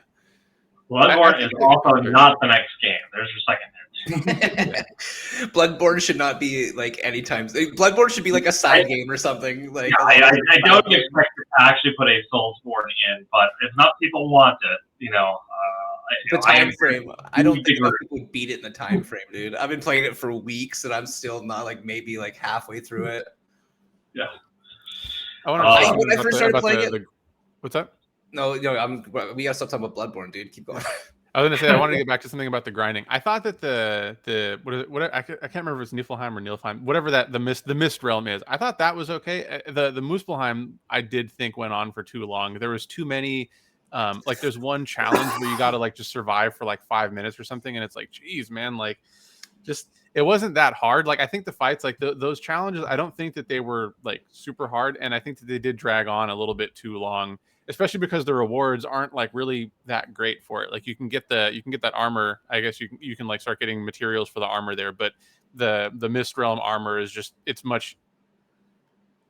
S5: Bloodborne is also not the next game. There's your second hint.
S3: Bloodborne should not be like anytime. Bloodborne should be like a side game or something. Like,
S5: yeah, I don't expect to actually put a Soulsborne in, but if enough people want it,
S3: the time frame. I don't think enough people would beat it in the time frame, dude. I've been playing it for weeks and I'm still not like maybe like halfway through it.
S5: Yeah.
S3: When I first started playing it.
S4: What's up?
S3: No, we gotta stop talking about Bloodborne, dude. Keep going.
S4: I was gonna say I wanted to get back to something about the grinding. I thought that I can't remember if it's Niflheim or Nilfheim, whatever that the mist realm is. I thought that was okay. The Muspelheim I did think went on for too long. There was too many. Like there's one challenge where you got to like just survive for like 5 minutes or something, and it's like, geez, man, like just it wasn't that hard. Like I think the fights, like those challenges, I don't think that they were like super hard, and I think that they did drag on a little bit too long, especially because the rewards aren't like really that great for it. Like you can get that armor. I guess you can like start getting materials for the armor there, but the Mist Realm armor is just it's much.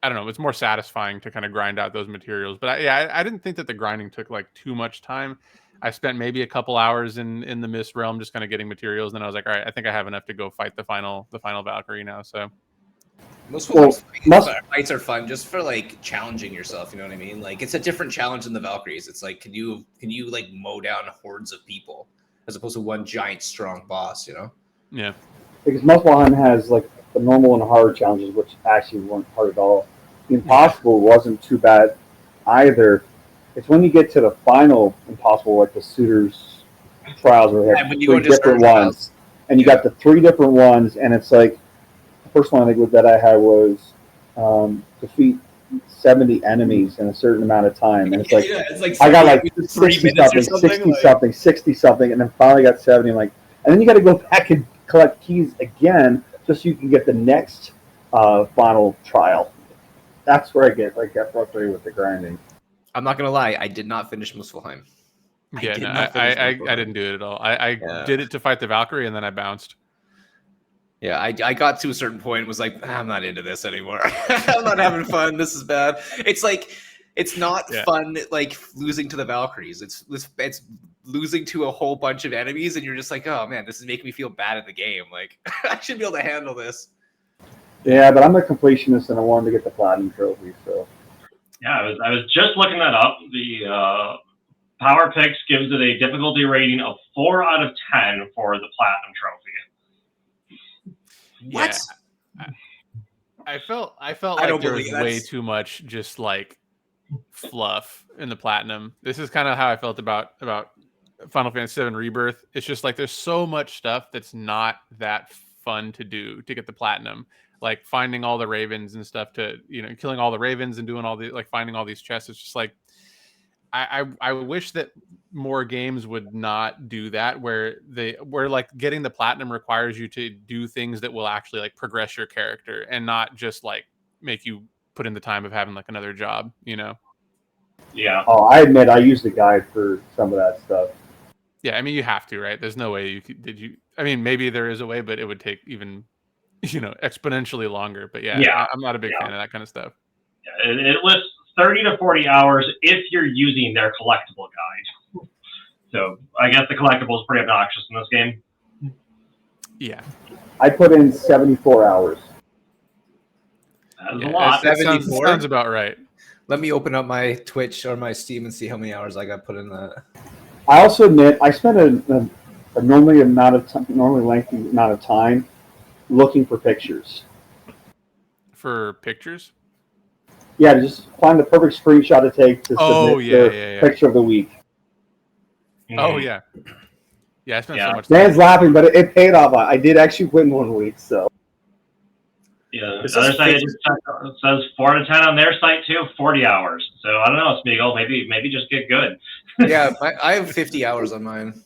S4: I don't know. It's more satisfying to kind of grind out those materials. But I didn't think that the grinding took like too much time. I spent maybe a couple hours in the Mist Realm just kind of getting materials. And then I was like, all right, I think I have enough to go fight the final Valkyrie now. So
S3: most fights are fun just for like challenging yourself. You know what I mean? Like it's a different challenge than the Valkyries. It's like, can you like mow down hordes of people as opposed to one giant strong boss, you know?
S4: Yeah.
S2: Because Muspelheim has like the normal and hard challenges, which actually weren't hard at all. The impossible wasn't too bad either. It's when you get to the final impossible, like the Suitor's Trials, where they have 3 different ones, and you got the 3 different ones, and it's like the first one I think that I had was defeat 70 enemies in a certain amount of time, and it's like I got like 60 something, 60 something, and then finally got 70. And then you got to go back and collect keys again just so you can get the next final trial. That's where I get frustrated with the grinding.
S3: I'm not gonna lie, I did not finish Muspelheim.
S4: Yeah, I didn't do it at all. I did it to fight the Valkyrie, and then I bounced.
S3: Yeah, I got to a certain point and was like, I'm not into this anymore. I'm not having fun. This is bad. It's like it's not fun like losing to the Valkyries. It's losing to a whole bunch of enemies, and you're just like, oh man, this is making me feel bad at the game. Like I should be able to handle this.
S2: Yeah, but I'm a completionist, and I wanted to get the platinum trophy. So
S5: yeah, I was just looking that up. The PowerPix gives it a difficulty rating of 4 out of 10 for the platinum trophy.
S3: What?
S4: Yeah. I felt like there was way too much just like fluff in the platinum. This is kind of how I felt about Final Fantasy VII Rebirth. It's just like there's so much stuff that's not that fun to do to get the platinum. like finding all the ravens and stuff to, killing all the ravens and doing all the like finding all these chests. It's just like I wish that more games would not do that, where like getting the platinum requires you to do things that will actually like progress your character and not just like make you put in the time of having like another job,
S5: Yeah.
S2: Oh, I admit I use the guide for some of that stuff.
S4: Yeah, I mean you have to, right? There's no way I mean maybe there is a way, but it would take even exponentially longer. But yeah, I'm not a big fan of that kind of stuff.
S5: It lists 30 to 40 hours if you're using their collectible guide. So I guess the collectible is pretty obnoxious in this game.
S4: Yeah.
S2: I put in 74 hours.
S5: That's a lot.
S4: That
S3: 74?
S4: sounds about right.
S3: Let me open up my Twitch or my Steam and see how many hours I got put in that.
S2: I also admit I spent a normally lengthy amount of time looking for pictures.
S4: For pictures?
S2: Yeah, to just find the perfect screenshot to take to submit the picture of the week.
S4: Oh yeah. Yeah, I spent so much time.
S2: Dan's laughing, but it paid off. I did actually win 1 week, so.
S5: Yeah, the other side it says 4 to 10 on their site too, 40 hours. So I don't know, Smeagol, maybe just get good.
S3: Yeah, I have 50 hours on mine.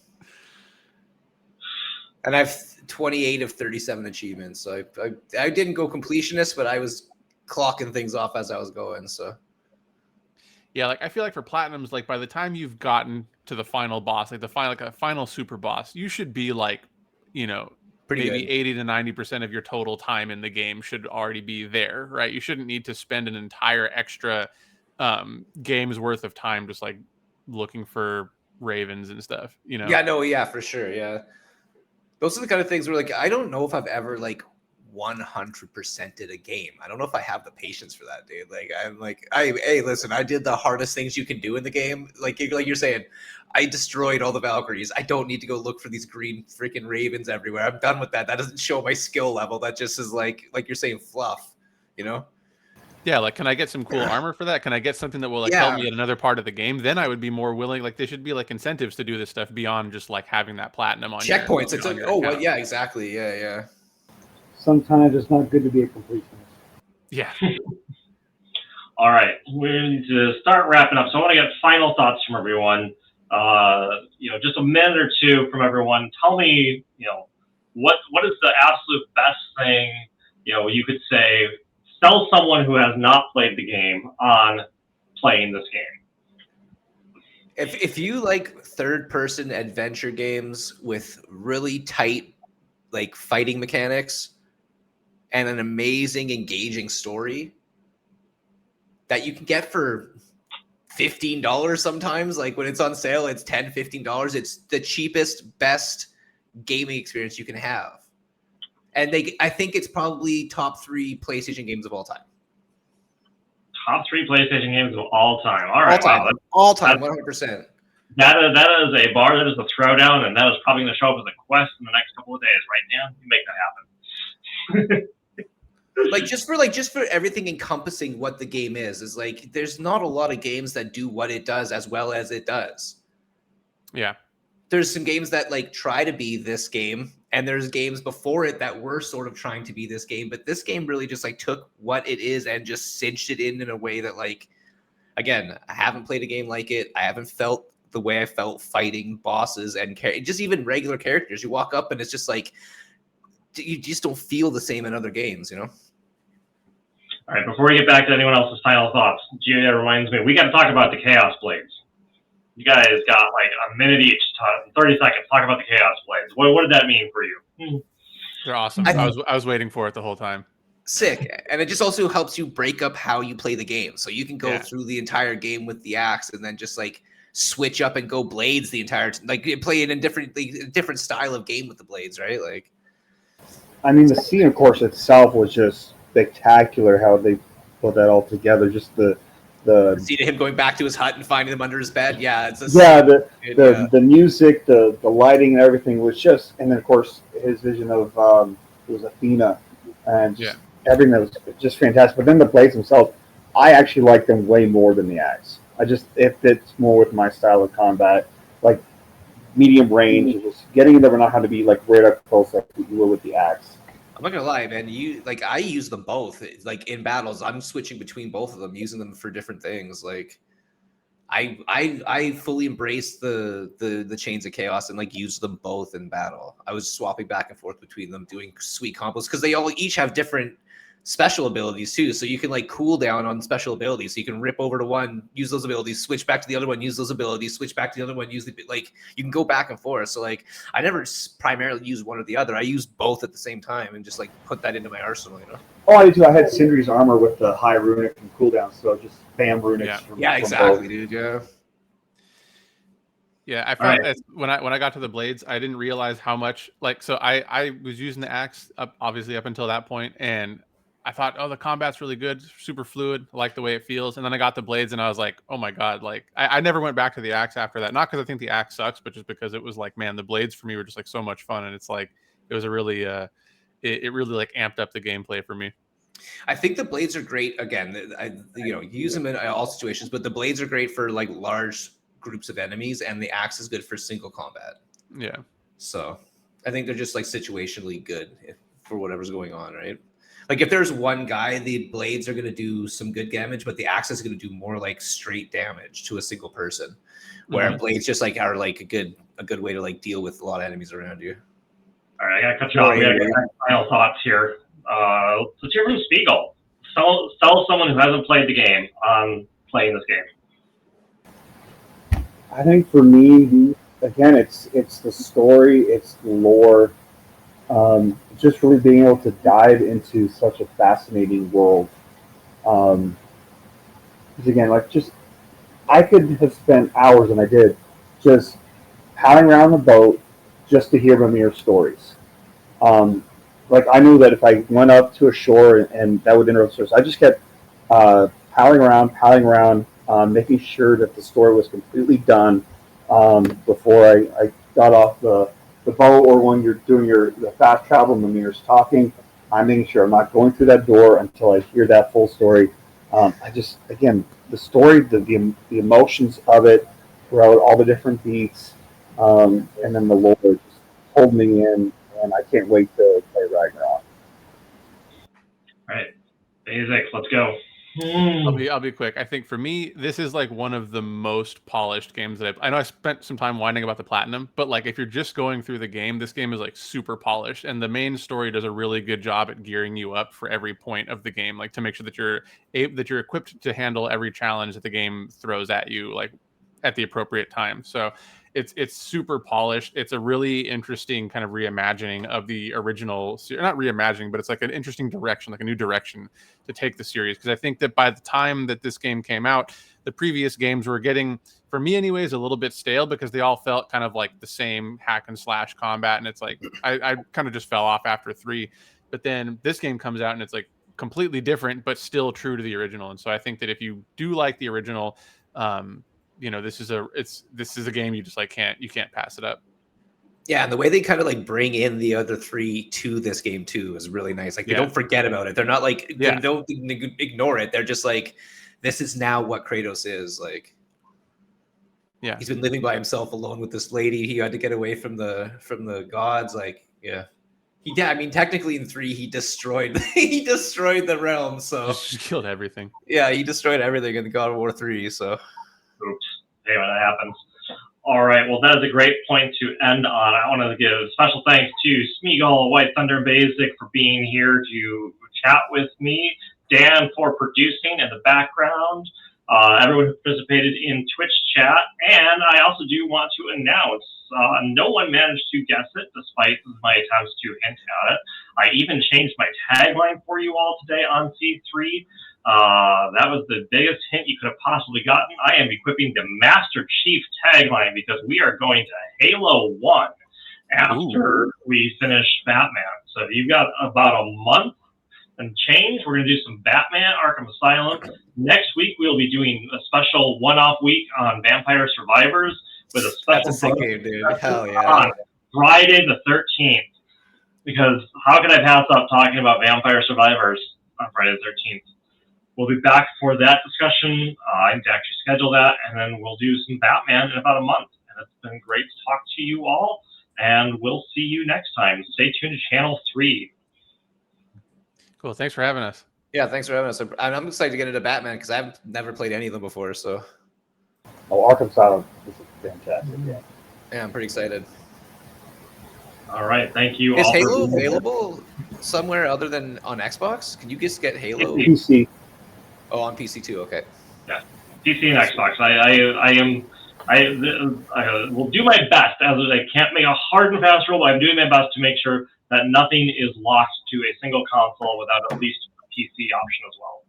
S3: And I have 28 of 37 achievements. So I didn't go completionist, but I was clocking things off as I was going. So
S4: yeah, like I feel like for platinums, like by the time you've gotten to the final boss, like a final super boss, you should be like,
S3: pretty
S4: maybe
S3: good.
S4: 80 to 90% of your total time in the game should already be there, right? You shouldn't need to spend an entire extra game's worth of time just like looking for ravens and stuff,
S3: Yeah, no, yeah, for sure. Yeah. Those are the kind of things where like I don't know if I've ever like 100%ed a game. I don't know if I have the patience for that, dude. Like I'm like, hey, listen, I did the hardest things you can do in the game. Like you're saying, I destroyed all the Valkyries. I don't need to go look for these green freaking ravens everywhere. I'm done with that. That doesn't show my skill level. That just is like you're saying fluff,
S4: Yeah, like can I get some cool armor for that? Can I get something that will like help me at another part of the game? Then I would be more willing. Like there should be like incentives to do this stuff beyond just like having that platinum on
S3: checkpoints. It's like, oh, well, yeah,
S4: account.
S3: exactly. Yeah.
S2: Sometimes it's not good to be a completionist.
S4: Yeah.
S5: All right, we need to start wrapping up. So I want to get final thoughts from everyone. Just a minute or two from everyone. Tell me, what is the absolute best thing, you could say, sell someone who has not played the game on playing this game.
S3: If you like third-person adventure games with really tight, like fighting mechanics and an amazing, engaging story that you can get for $15 sometimes, like when it's on sale, it's $10, $15. It's the cheapest, best gaming experience you can have. And I think it's probably top 3 PlayStation games of all time.
S5: Top 3 PlayStation games of all time. All right,
S3: all time, 100%.
S5: That is a bar. That is a throwdown, and that is probably going to show up as a quest in the next couple of days. Right, Dan? You make that happen.
S3: just for everything encompassing what the game is like there's not a lot of games that do what it does as well as it does.
S4: Yeah.
S3: There's some games that like try to be this game, and there's games before it that were sort of trying to be this game, but this game really just like took what it is and just cinched it in a way that like, again, I haven't played a game like it. I haven't felt the way I felt fighting bosses and just even regular characters. You walk up and it's just like, you just don't feel the same in other games,
S5: All right, before we get back to anyone else's final thoughts, Gia reminds me, we got to talk about the Chaos Blades. You guys got like a minute each, 30 seconds, talk about the Chaos Blades. What did that mean for you?
S4: They're awesome. I was waiting for it the whole time.
S3: Sick. And it just also helps you break up how you play the game. So you can go through the entire game with the axe and then just like switch up and go blades the entire like play in a different style of game with the blades, right? Like,
S2: I mean, the scene, of course, itself was just spectacular. How they put that all together. Just the
S3: scene of him going back to his hut and finding them under his bed. Yeah, it's
S2: the music, the lighting, and everything was just, and then of course his vision of it was Athena, and everything that was just fantastic. But then the blades themselves, I actually like them way more than the axe. It fits more with my style of combat, like medium range, and just getting in there, but not how to be like right up close like you will with the axe.
S3: I'm not gonna lie, man. I use them both. Like in battles, I'm switching between both of them, using them for different things. Like I fully embrace the chains of chaos and like use them both in battle. I was swapping back and forth between them, doing sweet combos because they all each have different special abilities too. So you can like cool down on special abilities. So you can rip over to one, use those abilities, switch back to the other one, use those abilities, switch back to the other one, use the like you can go back and forth. So like I never primarily use one or the other. I use both at the same time and just like put that into my arsenal, you know.
S2: Oh, I did too. I had Sindri's armor with the high runic and cooldown, so just spam runics.
S4: Yeah.
S2: From,
S3: Yeah,
S2: from
S3: exactly,
S2: both.
S3: dude. Yeah.
S4: Yeah, I found that when I got to the blades, I didn't realize how much like so I was using the axe obviously up until that point, and I thought, oh, the combat's really good, super fluid, I like the way it feels. And then I got the blades, and I was like, oh my god, like I never went back to the axe after that. Not because I think the axe sucks, but just because it was like, man, the blades for me were just like so much fun, and it's like it was a really it really like amped up the gameplay for me.
S3: I think the blades are great. Again, you use them in all situations, but the blades are great for like large groups of enemies, and the axe is good for single combat.
S4: Yeah.
S3: So I think they're just like situationally good for whatever's going on, right? Like if there's one guy, the blades are going to do some good damage, but the axe is going to do more like straight damage to a single person. Where blades just like are like a good way to like deal with a lot of enemies around you.
S5: All right, I gotta cut you off. We gotta get final thoughts here. Let's hear from Spiegel. Sell someone who hasn't played the game on playing this game.
S2: I think for me, again, it's the story, it's the lore, just really being able to dive into such a fascinating world. Because again, like just I could have spent hours, and I did, just paddling around the boat just to hear Mimir's stories. Like I knew that if I went up to a shore and that would interrupt the stories, I just kept paddling around, making sure that the story was completely done before I got off the boat, or when you're doing the fast travel, Mimir's talking, I'm making sure I'm not going through that door until I hear that full story. I just, again, the story, the emotions of it throughout all the different beats, and then the lore just hold me in, and I can't wait to play Ragnarok.
S5: All right, Basic, let's go.
S4: I'll be quick. I think for me, this is like one of the most polished games that I know I spent some time whining about the platinum, but like if you're just going through the game, this game is like super polished, and the main story does a really good job at gearing you up for every point of the game, like to make sure that you're equipped to handle every challenge that the game throws at you, like at the appropriate time. So it's super polished. It's a really interesting kind of reimagining of the original, not reimagining, but it's like an interesting direction, like a new direction to take the series. Because I think that by the time that this game came out, the previous games were getting, for me anyways, a little bit stale because they all felt kind of like the same hack and slash combat. And it's like, I kind of just fell off after 3. But then this game comes out and it's like completely different, but still true to the original. And so I think that if you do like the original, this is a game you just like can't pass it up.
S3: Yeah, and the way they kind of like bring in the other 3 to this game too is really nice. Like they don't forget about it. They're not like they don't ignore it. They're just like, this is now what Kratos is. Like,
S4: yeah,
S3: he's been living by himself alone with this lady. He had to get away from the gods. Like, yeah. I mean, technically in 3 he destroyed the realm. So
S4: just killed everything.
S3: Yeah, he destroyed everything in God of War 3. So,
S5: oops, hey, when that happens. All right, well, that is a great point to end on. I want to give special thanks to Smeagol, White Thunder, Basic for being here to chat with me, Dan for producing in the background, everyone who participated in Twitch chat, and I also do want to announce no one managed to guess it despite my attempts to hint at it. I even changed my tagline for you all today on C3. That was the biggest hint you could have possibly gotten. I am equipping the Master Chief tagline because we are going to Halo 1 after we finish Batman. So you've got about a month and change. We're going to do some Batman Arkham Asylum. Next week, we'll be doing a special one-off week on Vampire Survivors with a special
S3: game, dude. Hell yeah.
S5: On Friday the 13th. Because how can I pass up talking about Vampire Survivors on Friday the 13th? We'll be back for that discussion. I need to actually schedule that, and then we'll do some Batman in about a month. And it's been great to talk to you all, and we'll see you next time. Stay tuned to Channel 3.
S4: Cool. Thanks for having us.
S3: Yeah, thanks for having us. I'm excited to get into Batman because I've never played any of them before. So
S2: Oh, Arkham Asylum is a fantastic game.
S3: yeah, I'm pretty excited.
S5: All right, thank you.
S3: Is
S5: all for
S3: Halo
S5: being here.
S3: available somewhere other than on Xbox? Can you just get Halo?
S2: PC.
S3: Oh, on PC too. Okay.
S5: PC and Xbox. I will do my best. As I can't make a hard and fast rule, but I'm doing my best to make sure that nothing is locked to a single console without at least a PC option as well.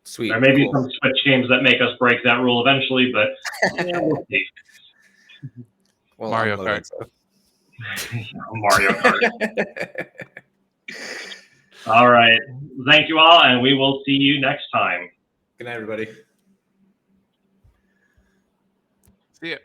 S3: Sweet.
S5: There may be
S3: Cool.
S5: some Switch games that make us break that rule eventually, but yeah, we'll see.
S3: Well,
S4: Mario
S3: I'm loaded,
S4: Kart.
S5: Mario Kart. All right. Thank you all, and we will see you next time.
S3: Good night, everybody.
S4: See ya.